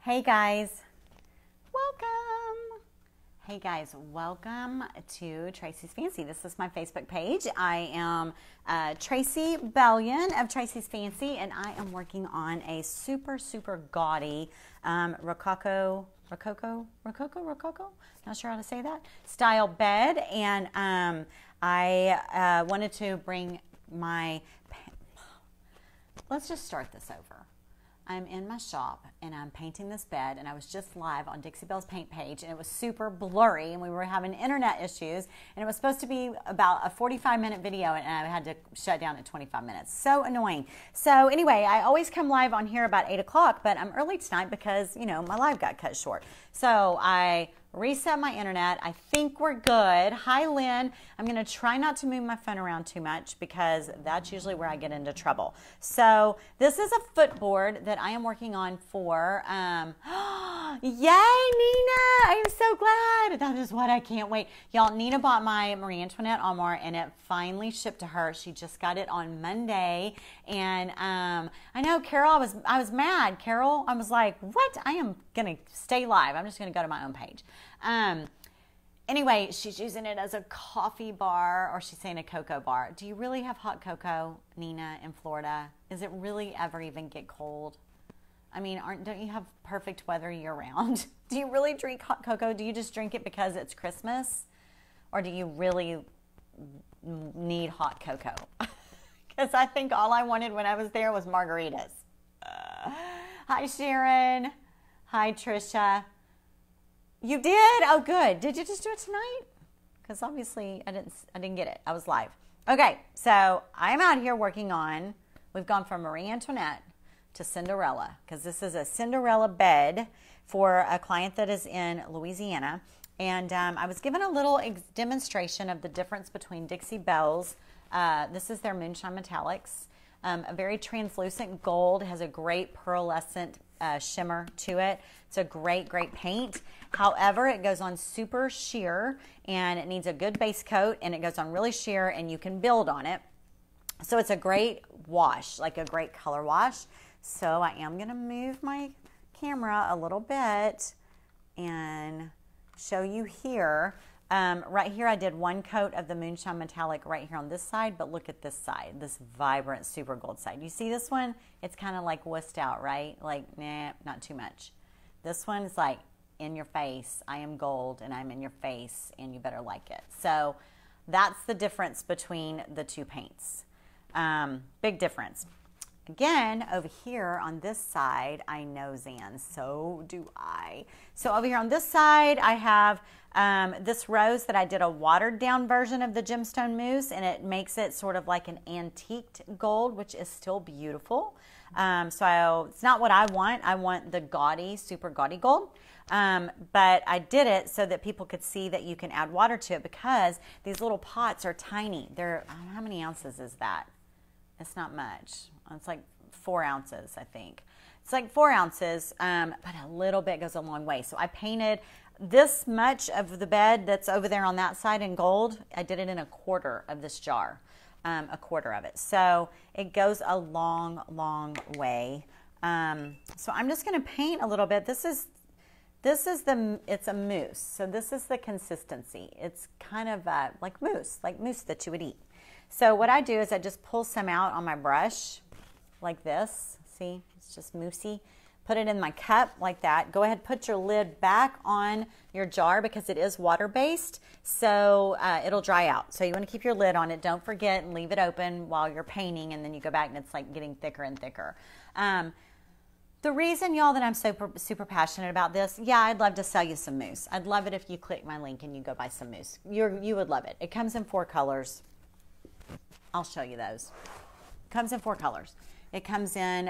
Hey guys, welcome. Hey guys, welcome to Tracy's Fancy. This is my Facebook page. I am Tracey Bellion of Tracy's Fancy, and I am working on a super gaudy Rococo, not sure how to say that, style bed. And I wanted to bring my, let's just start this over. I'm in my shop and I'm painting this bed, and I was just live on Dixie Belle's paint page, and it was super blurry and we were having internet issues, and it was supposed to be about a 45-minute video and I had to shut down at 25 minutes. So annoying. So anyway, I always come live on here about 8 o'clock, but I'm early tonight because, you know, my live got cut short. So I reset my internet. I think we're good. Hi, Lynn. I'm going to try not to move my phone around too much because that's usually where I get into trouble. So this is a footboard that I am working on for, yay, Nina. I'm so glad. That is what I can't wait. Y'all, Nina bought my Marie Antoinette armoire and it finally shipped to her. She just got it on Monday. And I know, Carol, I was mad. Carol, I was like, what? I am going to stay live. I'm just going to go to my own page. Anyway, she's using it as a coffee bar, or she's saying a cocoa bar. Do you really have hot cocoa, Nina, in Florida? Is it really ever even get cold? I mean, don't you have perfect weather year-round? Do you really drink hot cocoa? Do you just drink it because it's Christmas? Or do you really need hot cocoa? Because I think all I wanted when I was there was margaritas. Hi, Sharon. Hi, Trisha. You did? Oh, good. Did you just do it tonight? Because obviously I didn't get it. I was live. Okay, so I'm out here working on, we've gone from Marie Antoinette to Cinderella, because this is a Cinderella bed for a client that is in Louisiana. And I was given a little demonstration of the difference between Dixie Belle's. This is their Moonshine Metallics. A very translucent gold, has a great pearlescent shimmer to it. It's a great paint. However, it goes on super sheer and it needs a good base coat, and it goes on really sheer and you can build on it. So it's a great wash, like a great color wash. So I am going to move my camera a little bit and show you here. Right here I did one coat of the Moonshine Metallic right here on this side, but look at this side, this vibrant super gold side. You see this one? It's kind of like wussed out, right? Like, nah, not too much. This one is like in your face. I am gold and I'm in your face and you better like it. So that's the difference between the two paints. Big difference. Again, over here on this side, I know Zan, so do I. So over here on this side, I have this rose that I did a watered down version of the gemstone mousse, and it makes it sort of like an antiqued gold, which is still beautiful. So it's not what I want. I want the gaudy, super gaudy gold. But I did it so that people could see that you can add water to it, because these little pots are tiny. They're, how many ounces is that? It's not much. It's like 4 ounces, I think. It's like 4 ounces, but a little bit goes a long way. So I painted this much of the bed that's over there on that side in gold. I did it in a quarter of this jar, a quarter of it. So it goes a long way. So I'm just going to paint a little bit. It's a mousse. So this is the consistency. It's kind of like mousse that you would eat. So what I do is I just pull some out on my brush like this. See, it's just moussey. Put it in my cup like that. Go ahead, put your lid back on your jar because it is water-based, so it'll dry out. So you want to keep your lid on it. Don't forget, and leave it open while you're painting, and then you go back and it's like getting thicker and thicker. The reason, y'all, that I'm super passionate about this, yeah, I'd love to sell you some mousse. I'd love it if you click my link and you go buy some mousse. You would love it. It comes in 4 colors. I'll show you those. It comes in 4 colors. It comes in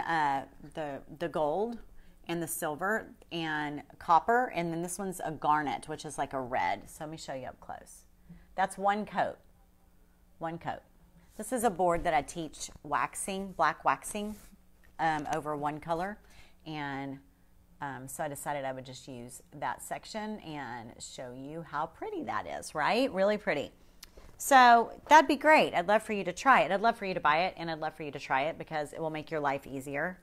the gold and the silver and copper, and then this one's a garnet, which is like a red. So let me show you up close. That's one coat. One coat. This is a board that I teach waxing, black waxing, over one color, and so I decided I would just use that section and show you how pretty that is, right? Really pretty. So that'd be great. I'd love for you to try it. I'd love for you to buy it, and I'd love for you to try it because it will make your life easier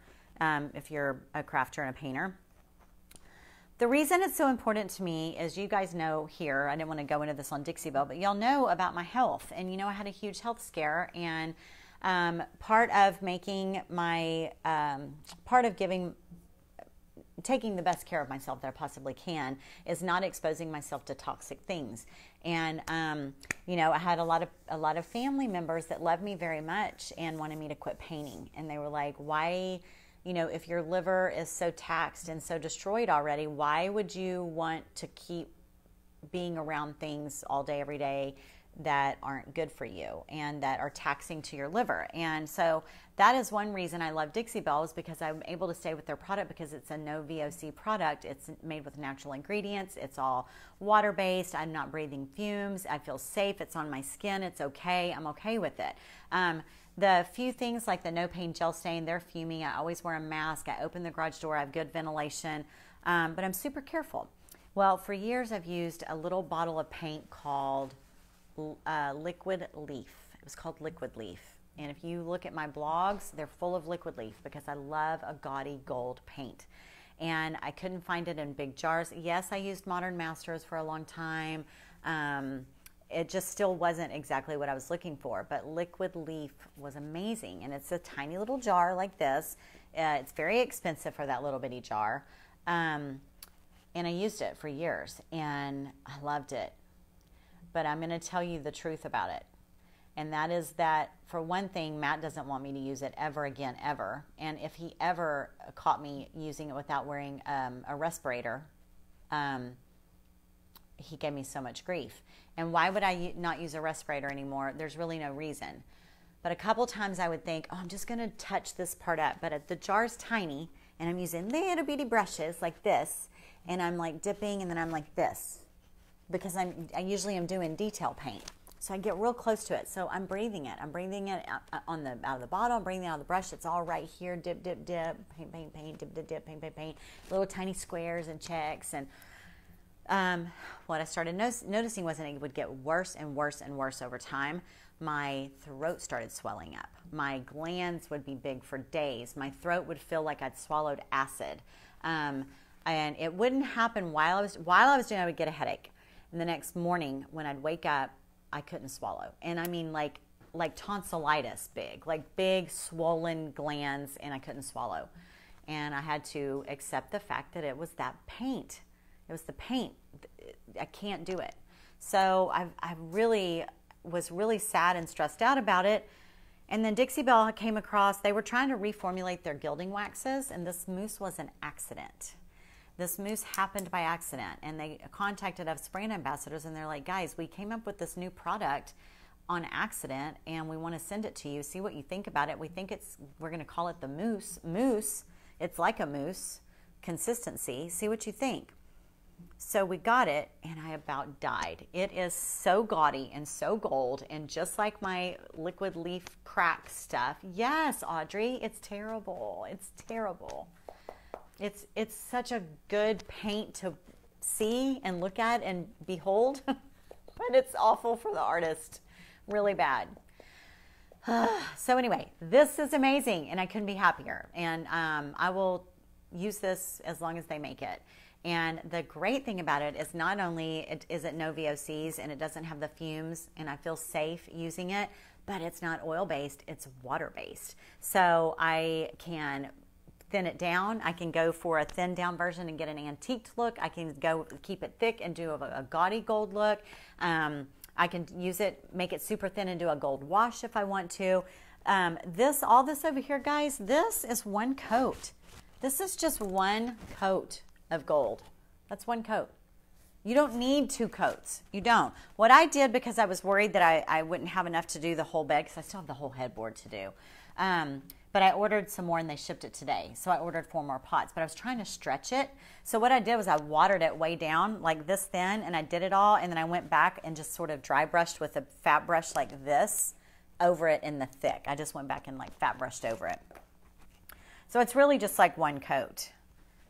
if you're a crafter and a painter. The reason it's so important to me is, you guys know here, I didn't want to go into this on Dixie Belle, but y'all know about my health. And you know, I had a huge health scare, and part of taking the best care of myself that I possibly can is not exposing myself to toxic things. And you know, I had a lot of family members that loved me very much and wanted me to quit painting. And they were like, why, you know, if your liver is so taxed and so destroyed already, why would you want to keep being around things all day, every day that aren't good for you and that are taxing to your liver? And so that is one reason I love Dixie Belle, is because I'm able to stay with their product, because it's a no VOC product. It's made with natural ingredients. It's all water-based. I'm not breathing fumes. I feel safe. It's on my skin. It's okay. I'm okay with it. The few things like the no pain gel stain, they're fuming. I always wear a mask. I open the garage door. I have good ventilation, but I'm super careful. Well, for years I've used a little bottle of paint called Liquid Leaf. It was called Liquid Leaf. And if you look at my blogs, they're full of Liquid Leaf, because I love a gaudy gold paint. And I couldn't find it in big jars. Yes, I used Modern Masters for a long time. It just still wasn't exactly what I was looking for. But Liquid Leaf was amazing. And it's a tiny little jar like this. It's very expensive for that little bitty jar. And I used it for years, and I loved it. But I'm going to tell you the truth about it. And that is that, for one thing, Matt doesn't want me to use it ever again, ever. And if he ever caught me using it without wearing a respirator, he gave me so much grief. And why would I not use a respirator anymore? There's really no reason. But a couple times I would think, oh, I'm just going to touch this part up. But the jar's tiny, and I'm using little bitty brushes like this, and I'm like dipping, and then I'm like this, because I usually am doing detail paint. So I get real close to it. So I'm breathing it. I'm breathing it out of the bottle. I'm breathing it out of the brush. It's all right here. Dip, dip, dip. Paint, paint, paint. Dip, dip, dip. Paint, paint, paint. Little tiny squares and checks. And what I started noticing was that it would get worse and worse and worse over time. My throat started swelling up. My glands would be big for days. My throat would feel like I'd swallowed acid. And it wouldn't happen while I was doing it. I would get a headache. And the next morning when I'd wake up, I couldn't swallow. And I mean like tonsillitis big, like big swollen glands, and I couldn't swallow. And I had to accept the fact that it was that paint. It was the paint. I can't do it. So I really was really sad and stressed out about it. And then Dixie Belle came across, they were trying to reformulate their gilding waxes, and this mousse was an accident. This mousse happened by accident, and they contacted us brand ambassadors, and they're like, guys, we came up with this new product on accident, and we want to send it to you. See what you think about it. We're going to call it the mousse. Mousse, it's like a mousse consistency. See what you think. So we got it, and I about died. It is so gaudy and so gold, and just like my Liquid Leaf crack stuff. Yes, Audrey, it's terrible. It's terrible. It's such a good paint to see and look at and behold, but it's awful for the artist. Really bad. So anyway, this is amazing, and I couldn't be happier. And I will use this as long as they make it. And the great thing about it is not only is it no VOCs and it doesn't have the fumes, and I feel safe using it, but it's not oil-based, it's water-based. So I can thin it down. I can go for a thin down version and get an antiqued look. I can go keep it thick and do a gaudy gold look. I can use it, make it super thin and do a gold wash if I want to. All this over here, guys, this is one coat. This is just one coat of gold. That's one coat. You don't need two coats. You don't. What I did, because I was worried that I wouldn't have enough to do the whole bed, because I still have the whole headboard to do. But I ordered some more, and they shipped it today. So I ordered 4 more pots, but I was trying to stretch it. So what I did was I watered it way down, like this thin, and I did it all. And then I went back and just sort of dry brushed with a fat brush like this over it in the thick. I just went back and like fat brushed over it. So it's really just like one coat.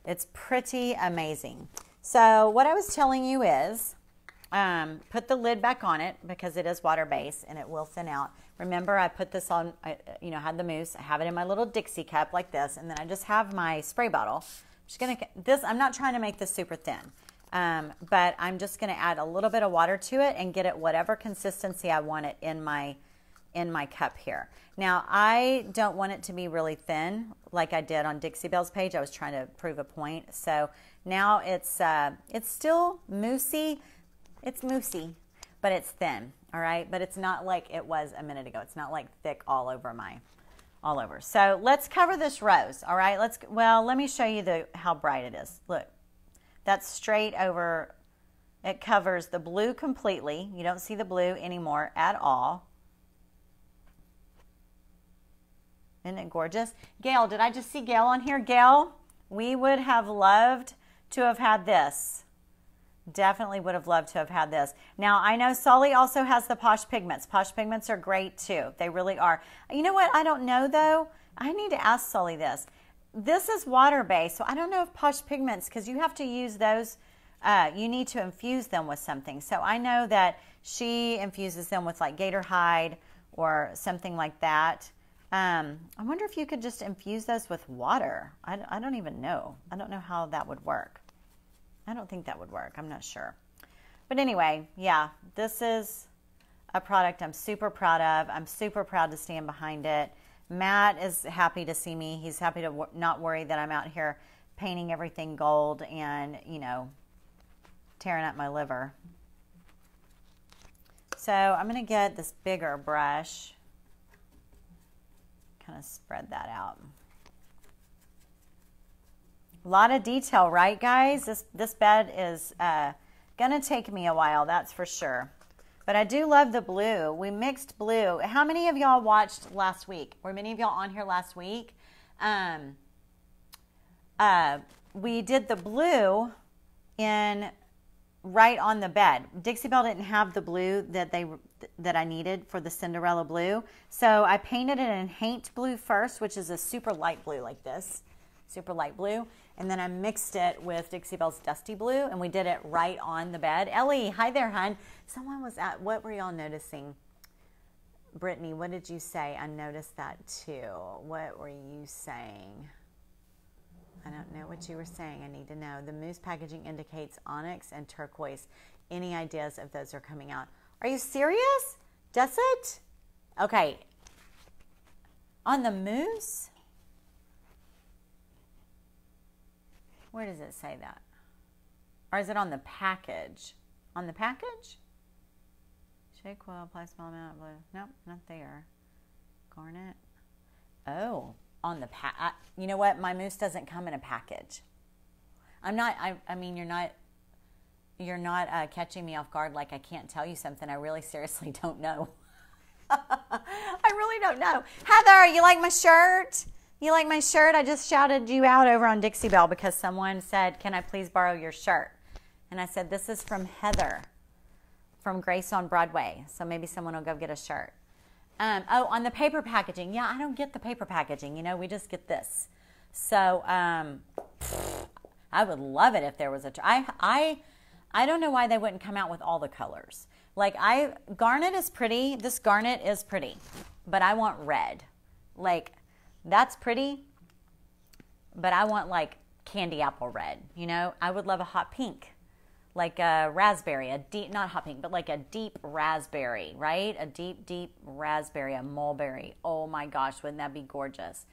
It's pretty amazing. So what I was telling you is put the lid back on it, because it is water-based and it will thin out. Remember, I put this on, had the mousse. I have it in my little Dixie cup like this, and then I just have my spray bottle. I'm I'm not trying to make this super thin, but I'm just going to add a little bit of water to it and get it whatever consistency I want it in my cup here. Now, I don't want it to be really thin like I did on Dixie Belle's page. I was trying to prove a point. So now it's still moussey. It's moussey, but it's thin, all right? But it's not like it was a minute ago. It's not like thick all over. So let's cover this rose, all right? Let me show you how bright it is. Look, that's straight over. It covers the blue completely. You don't see the blue anymore at all. Isn't it gorgeous? Gail, did I just see Gail on here? Gail, we would have loved to have had this. Definitely would have loved to have had this. Now, I know Sully also has the Posh Pigments. Posh Pigments are great too. They really are. You know what? I don't know though. I need to ask Sully this. This is water-based, so I don't know if Posh Pigments, because you have to use those, you need to infuse them with something. So I know that she infuses them with like gator hide or something like that. I wonder if you could just infuse those with water. I don't even know. I don't know how that would work. I don't think that would work. I'm not sure. But anyway, yeah, this is a product I'm super proud of. I'm super proud to stand behind it. Matt is happy to see me. He's happy to not worry that I'm out here painting everything gold and, you know, tearing up my liver. So I'm going to get this bigger brush. Kind of spread that out. A lot of detail, right, guys? This bed is going to take me a while, that's for sure. But I do love the blue. We mixed blue. How many of y'all watched last week? Were many of y'all on here last week? We did the blue right on the bed. Dixie Belle didn't have the blue that I needed for the Cinderella blue. So I painted it in Haint Blue first, which is a super light blue like this. Super light blue. And then I mixed it with Dixie Belle's Dusty Blue, and we did it right on the bed. Ellie, hi there, hon. Someone was what were y'all noticing? Brittany, what did you say? I noticed that too. What were you saying? I don't know what you were saying. I need to know. The mousse packaging indicates onyx and turquoise. Any ideas if those are coming out? Are you serious? Does it? Okay. On the mousse? Where does it say that? Or is it on the package? On the package? Shake well, apply small amount of blue. Nope, not there. Garnet. Oh, on the you know what? My mousse doesn't come in a package. I mean, you're not catching me off guard like I can't tell you something. I really seriously don't know. I really don't know. Heather, you like my shirt? You like my shirt? I just shouted you out over on Dixie Belle because someone said, can I please borrow your shirt? And I said, this is from Heather from Grace on Broadway. So maybe someone will go get a shirt. Oh, on the paper packaging. Yeah, I don't get the paper packaging. You know, we just get this. So I would love it if there was I don't know why they wouldn't come out with all the colors. Like garnet is pretty. This garnet is pretty, but I want red. Like, that's pretty, but I want like candy apple red, you know? I would love a hot pink, like a raspberry, not hot pink, but like a deep raspberry, right? A deep, deep raspberry, a mulberry. Oh my gosh, wouldn't that be gorgeous?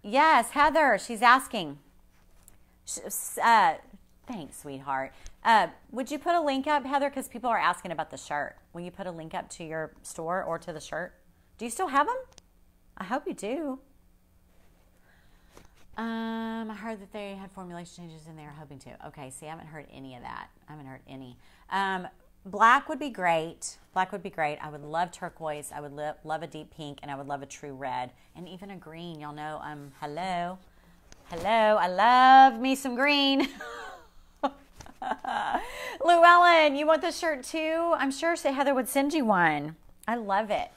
Yes, Heather, she's asking. Thanks, sweetheart. Would you put a link up, Heather? Because people are asking about the shirt. Will you put a link up to your store or to the shirt? Do you still have them? I hope you do. I heard that they had formulation changes and they were hoping to. Okay, see, I haven't heard any of that. I haven't heard any. Black would be great. Black would be great. I would love turquoise. I would love a deep pink, and I would love a true red. And even a green. Y'all know, hello. Hello, I love me some green. Llewellyn, you want this shirt too? I'm sure Heather would send you one. I love it.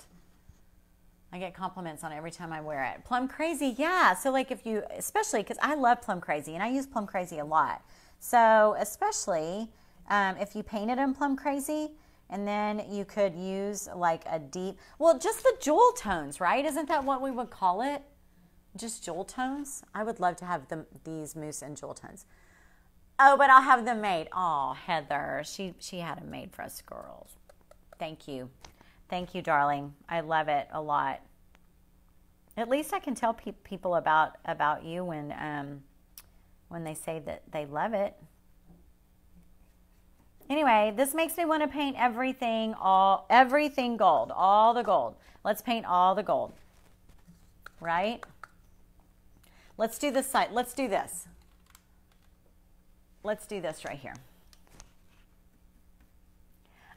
I get compliments on it every time I wear it. Plum Crazy, yeah. So like especially because I love Plum Crazy and I use Plum Crazy a lot. So especially if you painted in Plum Crazy and then you could use like a deep, well, just the jewel tones, right? Isn't that what we would call it? just jewel tones. I would love to have these mousse in jewel tones. Oh, but I'll have them made. Oh, Heather, she had them made for us girls. Thank you. Thank you, darling. I love it a lot. At least I can tell people about you when they say that they love it. Anyway, this makes me want to paint everything gold, all the gold. Let's paint all the gold, right? Let's do this side. Let's do this. Let's do this right here.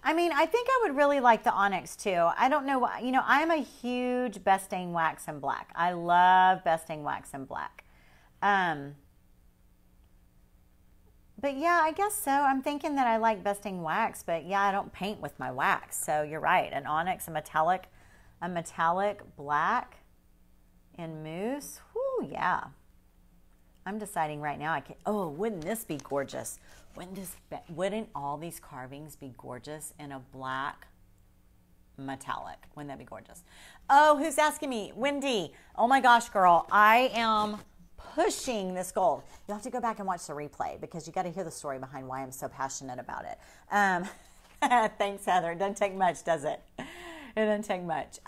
I mean, I think I would really like the onyx too. I don't know why. You know, I'm a huge Best Dang Wax in Black. I love Best Dang Wax in Black. But yeah, I guess so. I'm thinking that I like Best Dang Wax, but yeah, I don't paint with my wax. So you're right. An onyx, a metallic black in mousse. Whoo, yeah. I'm deciding right now. Oh, wouldn't this be gorgeous? Wouldn't all these carvings be gorgeous in a black metallic? Wouldn't that be gorgeous? Oh, who's asking me? Wendy. Oh my gosh, girl. I am pushing this gold. You'll have to go back and watch the replay because you got to hear the story behind why I'm so passionate about it. Thanks, Heather. It doesn't take much, does it? It doesn't take much.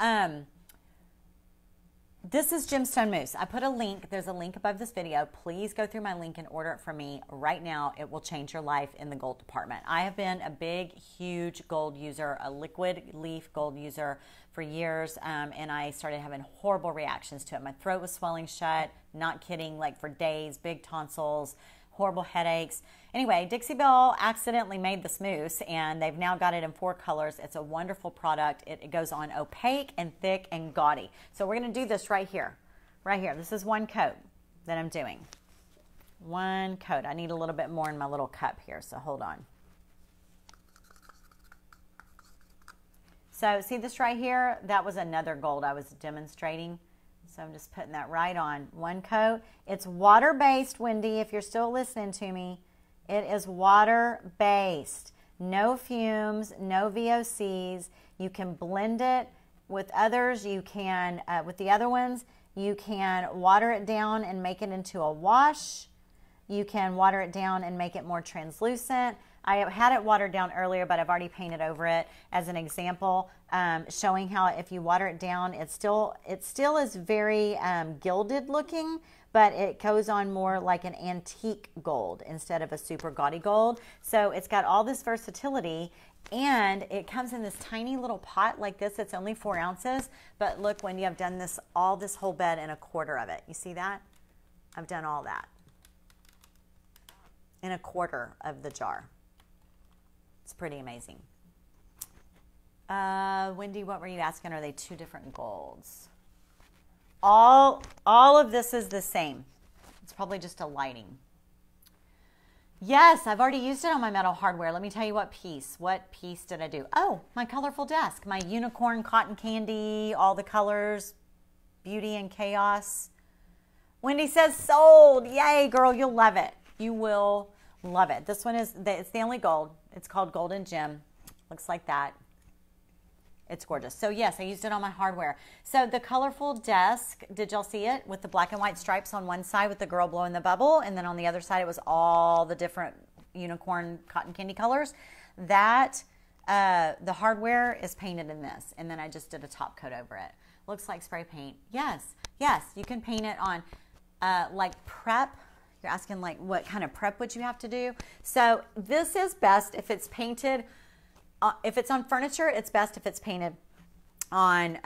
This is gemstone mousse. I put a link. There's a link above this video. Please go through my link and order it from me right now. It will change your life in the gold department. I have been a big, huge gold user, a liquid leaf gold user for years, and I started having horrible reactions to it. My throat was swelling shut, not kidding, like for days, big tonsils, horrible headaches. Anyway, Dixie Belle accidentally made this mousse, and they've now got it in 4 colors. It's a wonderful product. It goes on opaque and thick and gaudy. So we're going to do this right here. Right here. This is one coat that I'm doing. One coat. I need a little bit more in my little cup here, so hold on. So see this right here? That was another gold I was demonstrating. So I'm just putting that right on. One coat. It's water-based, Wendy, if you're still listening to me. It is water-based. No fumes, no VOCs. You can blend it with others. You can, with the other ones, you can water it down and make it into a wash. You can water it down and make it more translucent. I had it watered down earlier, but I've already painted over it as an example, showing how if you water it down, it still is very gilded looking, but it goes on more like an antique gold instead of a super gaudy gold. So it's got all this versatility, and it comes in this tiny little pot like this. It's only 4 ounces, but look, Wendy, I've done this whole bed in a quarter of it. You see that? I've done all that in a quarter of the jar. It's pretty amazing. Wendy, what were you asking? Are they 2 different golds? All of this is the same. It's probably just a lighting. Yes, I've already used it on my metal hardware. Let me tell you what piece. What piece did I do? Oh, my colorful desk. My unicorn cotton candy, all the colors, beauty and chaos. Wendy says sold. Yay, girl, you'll love it. You will love it. This one is, it's the only gold. It's called Golden Gem. Looks like that. It's gorgeous. So yes, I used it on my hardware. So the colorful desk, did y'all see it? With the black and white stripes on one side with the girl blowing the bubble, and then on the other side it was all the different unicorn cotton candy colors. That, the hardware is painted in this, and then I just did a top coat over it. Looks like spray paint. Yes, yes, you can paint it on like prep. You're asking like what kind of prep would you have to do? So this is best if it's painted, if it's on furniture, it's best if it's painted on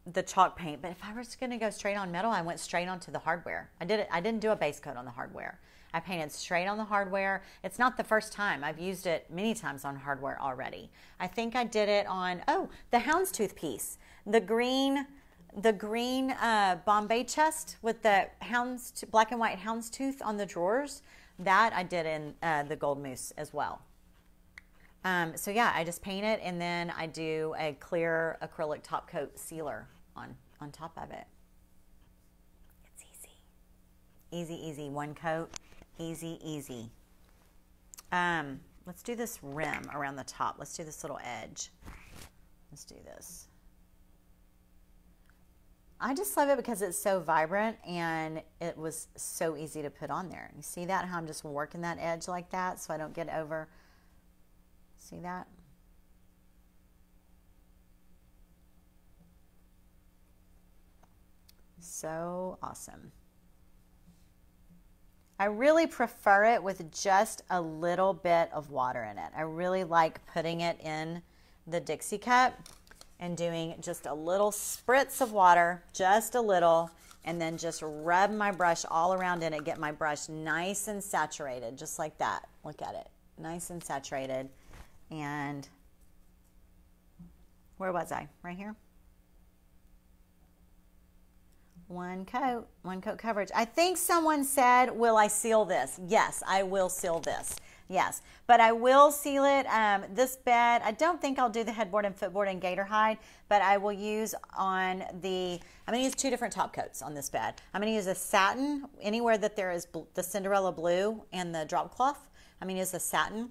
the chalk paint. But if I was going to go straight on metal, I went straight onto the hardware. I didn't do a base coat on the hardware. I painted straight on the hardware. It's not the first time. I've used it many times on hardware already. I think I did it on, oh, the houndstooth piece. The green Bombay chest with the black and white houndstooth on the drawers. That I did in the gold mousse as well. So yeah, I just paint it, and then I do a clear acrylic top coat sealer on top of it. It's easy. Easy, easy. One coat. Easy, easy. Let's do this rim around the top. Let's do this little edge. Let's do this. I just love it because it's so vibrant and it was so easy to put on there. You see that, how I'm just working that edge like that so I don't get over. See that? So awesome. I really prefer it with just a little bit of water in it. I really like putting it in the Dixie cup and doing just a little spritz of water, just a little, and then just rub my brush all around in it, get my brush nice and saturated, just like that. Look at it, nice and saturated. And where was I? Right here? One coat coverage. I think someone said, will I seal this? Yes, I will seal this. Yes, but I will seal it. This bed, I don't think I'll do the headboard and footboard and gator hide, but I will use on the, I'm going to use two different top coats on this bed. I'm going to use a satin anywhere that there is the Cinderella blue and the drop cloth. I'm going to use a satin.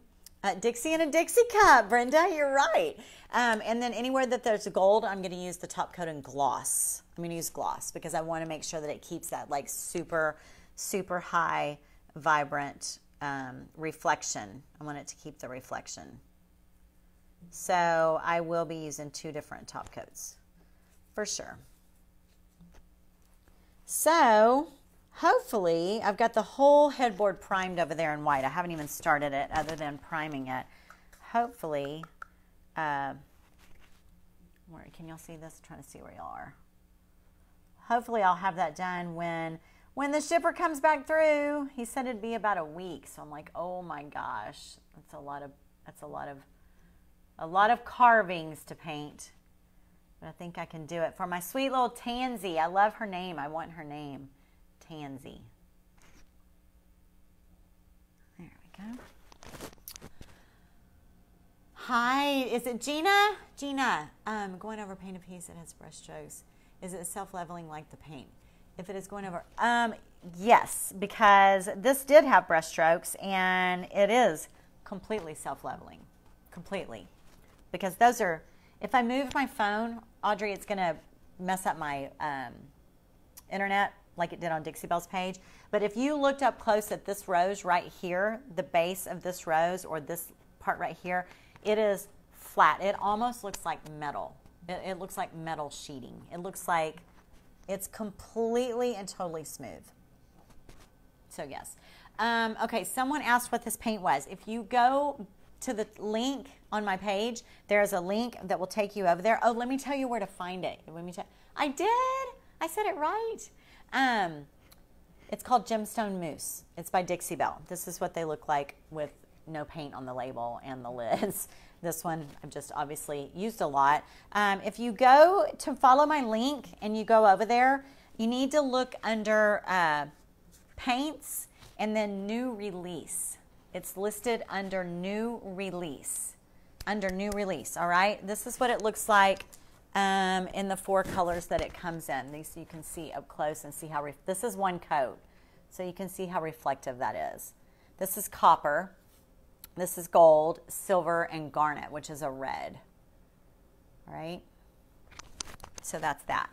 Dixie and a Dixie cup, Brenda, you're right. And then anywhere that there's gold, I'm going to use the top coat in gloss. I'm going to use gloss because I want to make sure that it keeps that like super, super high, vibrant reflection. I want it to keep the reflection. So I will be using two different top coats for sure. So hopefully I've got the whole headboard primed over there in white. I haven't even started it other than priming it. Hopefully, where can y'all see this? I'm trying to see where y'all are. Hopefully I'll have that done when the shipper comes back through. He said it'd be about a week. So I'm like, oh my gosh, that's a lot of carvings to paint. But I think I can do it. For my sweet little Tansy. I love her name. I want her name. Tansy. There we go. Hi, is it Gina? Gina, going over paint a piece that has brush strokes. Is it self-leveling like the paint? If it is going over, yes, because this did have brush strokes and it is completely self-leveling, completely. Because those are, if I move my phone, Audrey, it's going to mess up my internet like it did on Dixie Belle's page. But if you looked up close at this rose right here, the base of this rose or this part right here, it is flat. It almost looks like metal. It looks like metal sheeting. It looks like it's completely and totally smooth. So yes. Okay, someone asked what this paint was. If you go to the link on my page, there's a link that will take you over there. Oh, let me tell you where to find it. I did. I said it right. It's called Gemstone Mousse. It's by Dixie Belle. This is what they look like with no paint on the label and the lids. This one I've just obviously used a lot. If you go to follow my link and you go over there, you need to look under paints and then new release. It's listed under new release. Under new release, all right? This is what it looks like in the 4 colors that it comes in. These you can see up close and see how, this is one coat. So you can see how reflective that is. This is copper. This is gold, silver, and garnet, which is a red. All right? So that's that.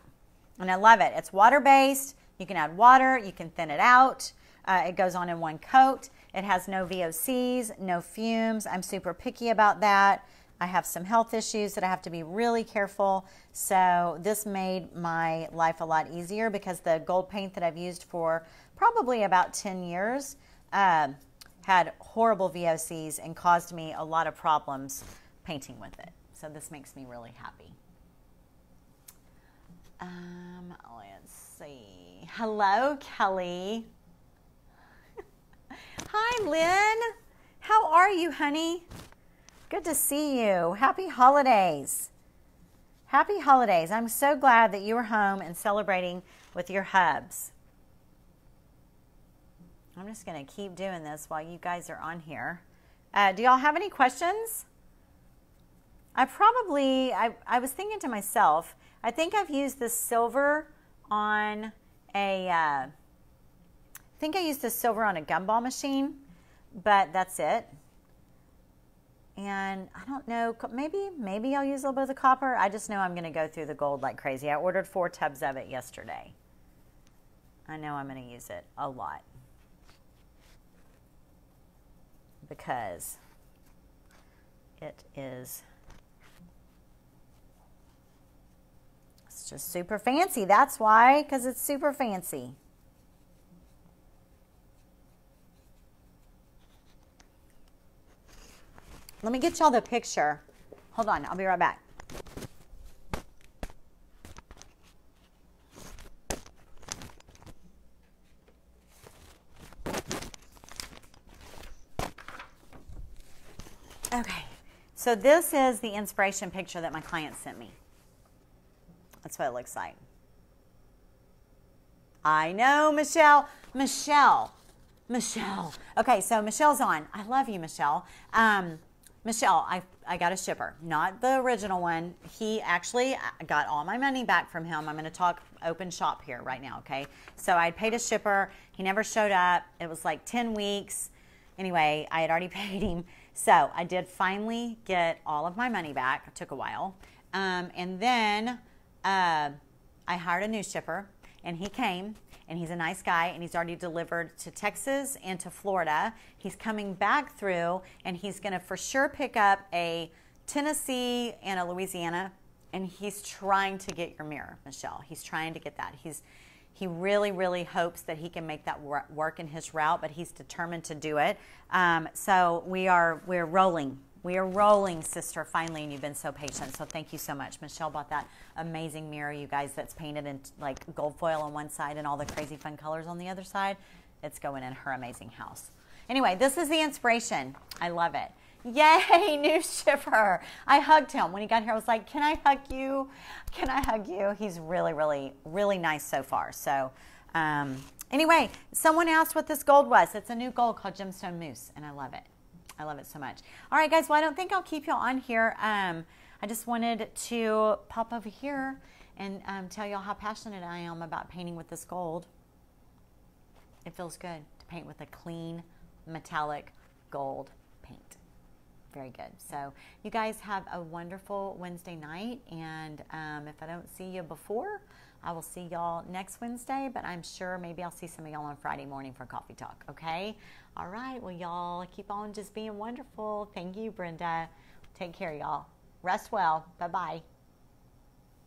And I love it. It's water-based. You can add water. You can thin it out. It goes on in one coat. It has no VOCs, no fumes. I'm super picky about that. I have some health issues that I have to be really careful. So this made my life a lot easier because the gold paint that I've used for probably about 10 years had horrible VOCs and caused me a lot of problems painting with it. So this makes me really happy. Let's see. Hello, Kelly. Hi, Lynn. How are you, honey? Good to see you. Happy holidays. Happy holidays. I'm so glad that you were home and celebrating with your hubs. I'm just going to keep doing this while you guys are on here. Do y'all have any questions? I was thinking to myself, I think I've used this silver on I think I used this silver on a gumball machine, but that's it. And I don't know, maybe I'll use a little bit of the copper. I just know I'm going to go through the gold like crazy. I ordered 4 tubs of it yesterday. I know I'm going to use it a lot. Because it's just super fancy. That's why, because it's super fancy. Let me get y'all the picture. Hold on, I'll be right back. Okay, so this is the inspiration picture that my client sent me. That's what it looks like. I know, Michelle. Okay, so Michelle's on. I love you, Michelle. Michelle, I got a shipper, not the original one. He actually got all my money back from him. I'm going to talk open shop here right now, okay? So I paid a shipper. He never showed up. It was like 10 weeks. Anyway, I had already paid him. So I did finally get all of my money back. It took a while. And then I hired a new shipper, and he came. And he's a nice guy, and he's already delivered to Texas and to Florida. He's coming back through, and he's going to for sure pick up a Tennessee and a Louisiana, and he's trying to get your mirror, Michelle. He's trying to get that. He really, really hopes that he can make that work in his route, but he's determined to do it. So we're rolling. We are rolling, sister, finally, and you've been so patient. So thank you so much. Michelle bought that amazing mirror, you guys, that's painted in like gold foil on one side and all the crazy fun colors on the other side. It's going in her amazing house. Anyway, this is the inspiration. I love it. Yay, new shipper. I hugged him. When he got here, I was like, can I hug you? Can I hug you? He's really, really, really nice so far. So anyway, someone asked what this gold was. It's a new gold called Gemstone Mousse, and I love it. I love it so much. All right, guys, well, I don't think I'll keep you on here. I just wanted to pop over here and tell y'all how passionate I am about painting with this gold. It feels good to paint with a clean, metallic gold paint. Very good. So you guys have a wonderful Wednesday night, and if I don't see you before, I will see y'all next Wednesday, but I'm sure maybe I'll see some of y'all on Friday morning for coffee talk, okay? All right, well, y'all keep on just being wonderful. Thank you, Brenda. Take care, y'all. Rest well. Bye-bye.